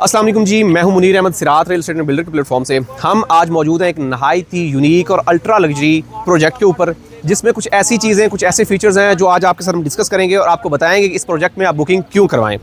अस्सलाम वालेकुम जी, मैं हूं मुनीर अहमद सिरात रियल एस्टेट बिल्डर के प्लेटफॉर्म से। हम आज मौजूद हैं एक नहायत ही यूनिक और अल्ट्रा लग्जरी प्रोजेक्ट के ऊपर, जिसमें कुछ ऐसी चीज़ें, कुछ ऐसे फीचर्स हैं जो आज आपके साथ हम डिस्कस करेंगे और आपको बताएंगे कि इस प्रोजेक्ट में आप बुकिंग क्यों करवाएं।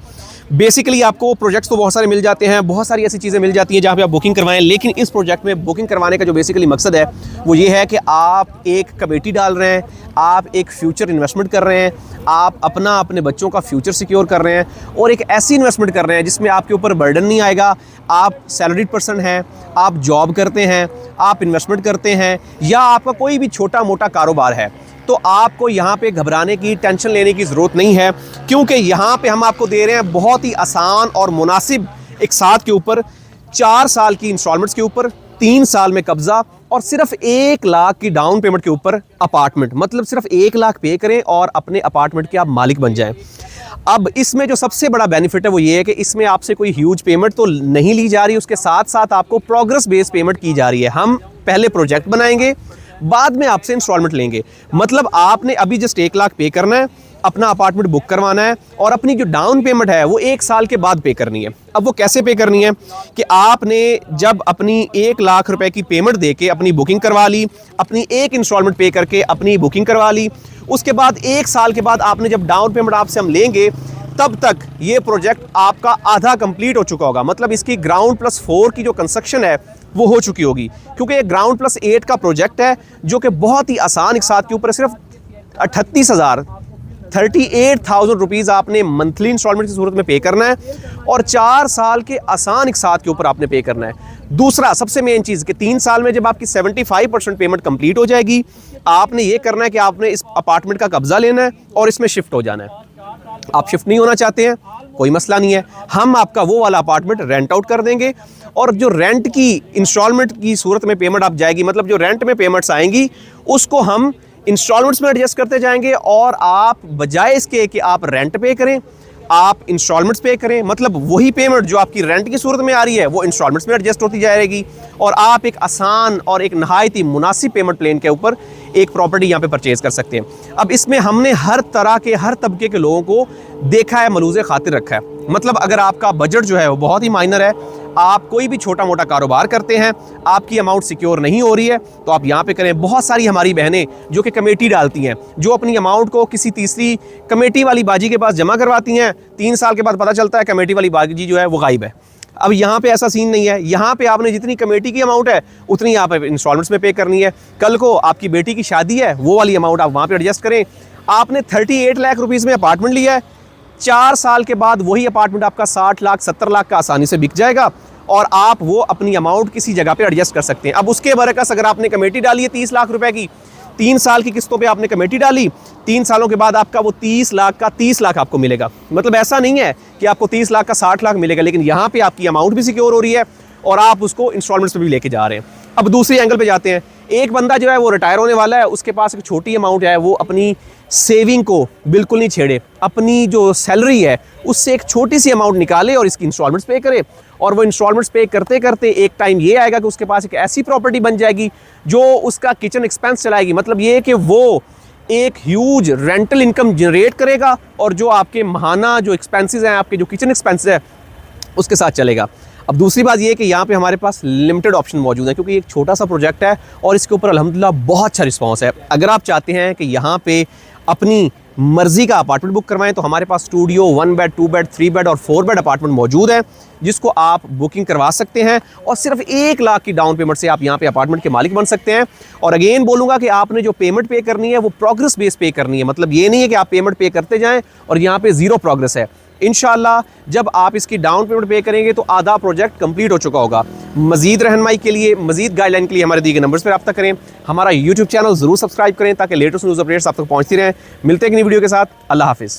बेसिकली आपको प्रोजेक्ट्स तो बहुत सारे मिल जाते हैं, बहुत सारी ऐसी चीज़ें मिल जाती हैं जहाँ पे आप बुकिंग करवाएं, लेकिन इस प्रोजेक्ट में बुकिंग करवाने का जो बेसिकली मकसद है वो ये है कि आप एक कमेटी डाल रहे हैं, आप एक फ्यूचर इन्वेस्टमेंट कर रहे हैं, आप अपने बच्चों का फ्यूचर सिक्योर कर रहे हैं और एक ऐसी इन्वेस्टमेंट कर रहे हैं जिसमें आपके ऊपर बर्डन नहीं आएगा। आप सैलरीड पर्सन हैं, आप जॉब करते हैं, आप इन्वेस्टमेंट करते हैं या आपका कोई भी छोटा मोटा कारोबार है, तो आपको यहाँ पे घबराने की, टेंशन लेने की ज़रूरत नहीं है, क्योंकि यहाँ पे हम आपको दे रहे हैं बहुत ही आसान और मुनासिब एक साथ के ऊपर 4 साल की इंस्टॉलमेंट्स के ऊपर 3 साल में कब्जा और सिर्फ 1 लाख की डाउन पेमेंट के ऊपर अपार्टमेंट। मतलब सिर्फ 1 लाख पे करें और अपने अपार्टमेंट के आप मालिक बन जाएं। अब इसमें जो सबसे बड़ा बेनिफिट है वो ये है कि इसमें आपसे कोई ह्यूज पेमेंट तो नहीं ली जा रही, उसके साथ साथ आपको प्रोग्रेस बेस्ड पेमेंट की जा रही है। हम पहले प्रोजेक्ट बनाएंगे, बाद में आपसे इंस्टॉलमेंट लेंगे। मतलब आपने अभी जस्ट 1 लाख पे करना है, अपना अपार्टमेंट बुक करवाना है और अपनी जो डाउन पेमेंट है वो 1 साल के बाद पे करनी है। अब वो कैसे पे करनी है कि आपने जब अपनी 1 लाख रुपए की पेमेंट देके अपनी बुकिंग करवा ली, अपनी एक इंस्टॉलमेंट पे करके अपनी बुकिंग करवा ली, उसके बाद 1 साल के बाद आपने जब डाउन पेमेंट आपसे हम लेंगे, तब तक ये प्रोजेक्ट आपका आधा कंप्लीट हो चुका होगा। मतलब इसकी ग्राउंड प्लस 4 की जो कंस्ट्रक्शन है वो हो चुकी होगी, क्योंकि ये ग्राउंड प्लस 8 का प्रोजेक्ट है जो कि बहुत ही आसान एक साथ के ऊपर सिर्फ 38,000 रुपीज़ आपने मंथली इंस्टॉलमेंट की सूरत में पे करना है और 4 साल के आसान एक साथ के ऊपर आपने पे करना है। दूसरा सबसे मेन चीज़ कि 3 साल में जब आपकी 75% पेमेंट कंप्लीट हो जाएगी, आपने ये करना है कि आपने इस अपार्टमेंट का कब्जा लेना है और इसमें शिफ्ट हो जाना है। आप शिफ्ट नहीं होना चाहते हैं, कोई मसला नहीं है, हम आपका वो वाला अपार्टमेंट रेंट आउट कर देंगे और जो रेंट की इंस्टॉलमेंट की सूरत में पेमेंट आप जाएगी, मतलब जो रेंट में पेमेंट्स आएंगी उसको हम इंस्टॉलमेंट्स में एडजस्ट करते जाएंगे और आप बजाय इसके कि आप रेंट पे करें, आप इंस्टॉलमेंट्स पे करें। मतलब वही पेमेंट जो आपकी रेंट की सूरत में आ रही है वो इंस्टॉलमेंट्स में एडजस्ट होती जाएगी और आप एक आसान और एक नहायत ही मुनासिब पेमेंट प्लान के ऊपर एक प्रॉपर्टी यहाँ पे परचेज कर सकते हैं। अब इसमें हमने हर तरह के, हर तबके के लोगों को देखा है, मलूज़े खातिर रखा है। मतलब अगर आपका बजट जो है वो बहुत ही माइनर है, आप कोई भी छोटा मोटा कारोबार करते हैं, आपकी अमाउंट सिक्योर नहीं हो रही है, तो आप यहाँ पे करें। बहुत सारी हमारी बहनें जो कि कमेटी डालती हैं, जो अपनी अमाउंट को किसी तीसरी कमेटी वाली बाजी के पास जमा करवाती हैं, 3 साल के बाद पता चलता है कमेटी वाली बाजी जो है वो गायब है। अब यहाँ पे ऐसा सीन नहीं है, यहाँ पे आपने जितनी कमेटी की अमाउंट है उतनी आप इंस्टॉलमेंट्स में पे करनी है। कल को आपकी बेटी की शादी है, वो वाली अमाउंट आप वहाँ पे एडजस्ट करें। आपने 38 लाख रुपीज़ में अपार्टमेंट लिया है, 4 साल के बाद वही अपार्टमेंट आपका 60 लाख 70 लाख का आसानी से बिक जाएगा और आप वो अपनी अमाउंट किसी जगह पे एडजस्ट कर सकते हैं। अब उसके बरकस अगर आपने कमेटी डाली है 30 लाख रुपए की, 3 साल की किस्तों पे आपने कमेटी डाली, 3 सालों के बाद आपका वो 30 लाख का 30 लाख आपको मिलेगा। मतलब ऐसा नहीं है कि आपको 30 लाख का 60 लाख मिलेगा, लेकिन यहाँ पे आपकी अमाउंट भी सिक्योर हो रही है और आप उसको इंस्टॉलमेंट्स में भी लेके जा रहे हैं। अब दूसरी एंगल पे जाते हैं। एक बंदा जो है वो रिटायर होने वाला है, उसके पास एक छोटी अमाउंट है, वो अपनी सेविंग को बिल्कुल नहीं छेड़े, अपनी जो सैलरी है उससे एक छोटी सी अमाउंट निकाले और इसकी इंस्टॉलमेंट्स पे करे और वो इंस्टॉलमेंट्स पे करते करते एक टाइम ये आएगा कि उसके पास एक ऐसी प्रॉपर्टी बन जाएगी जो उसका किचन एक्सपेंस चलाएगी। मतलब ये कि वो एक ह्यूज रेंटल इनकम जनरेट करेगा और जो आपके माहाना जो एक्सपेंसेस हैं, आपके जो किचन एक्सपेंसेस है, उसके साथ चलेगा। अब दूसरी बात ये है कि यहाँ पे हमारे पास लिमिटेड ऑप्शन मौजूद है, क्योंकि एक छोटा सा प्रोजेक्ट है और इसके ऊपर अल्हम्दुलिल्लाह बहुत अच्छा रिस्पांस है। अगर आप चाहते हैं कि यहाँ पे अपनी मर्जी का अपार्टमेंट बुक करवाएं तो हमारे पास स्टूडियो 1 बेड, 2 बेड, 3 बेड और 4 बेड अपार्टमेंट मौजूद है, जिसको आप बुकिंग करवा सकते हैं और सिर्फ 1 लाख की डाउन पेमेंट से आप यहाँ पे अपार्टमेंट के मालिक बन सकते हैं। और अगेन बोलूँगा कि आपने जो पेमेंट पे करनी है वो प्रोग्रेस बेस पे करनी है। मतलब ये नहीं है कि आप पेमेंट पे करते जाएँ और यहाँ पे ज़ीरो प्रोग्रेस है। इंशाल्लाह जब आप इसकी डाउन पेमेंट पे करेंगे तो आधा प्रोजेक्ट कंप्लीट हो चुका होगा। मजीद रहनुमाई के लिए, मजीद गाइडलाइन के लिए हमारे दिए गए नंबर्स पर रब्ता करें। हमारा यूट्यूब चैनल ज़रूर सब्सक्राइब करें ताकि लेटेस्ट न्यूज़ अपडेट्स आप तक पहुँचती रहें। मिलते हैं एक नई वीडियो के साथ। अल्लाह हाफिज़।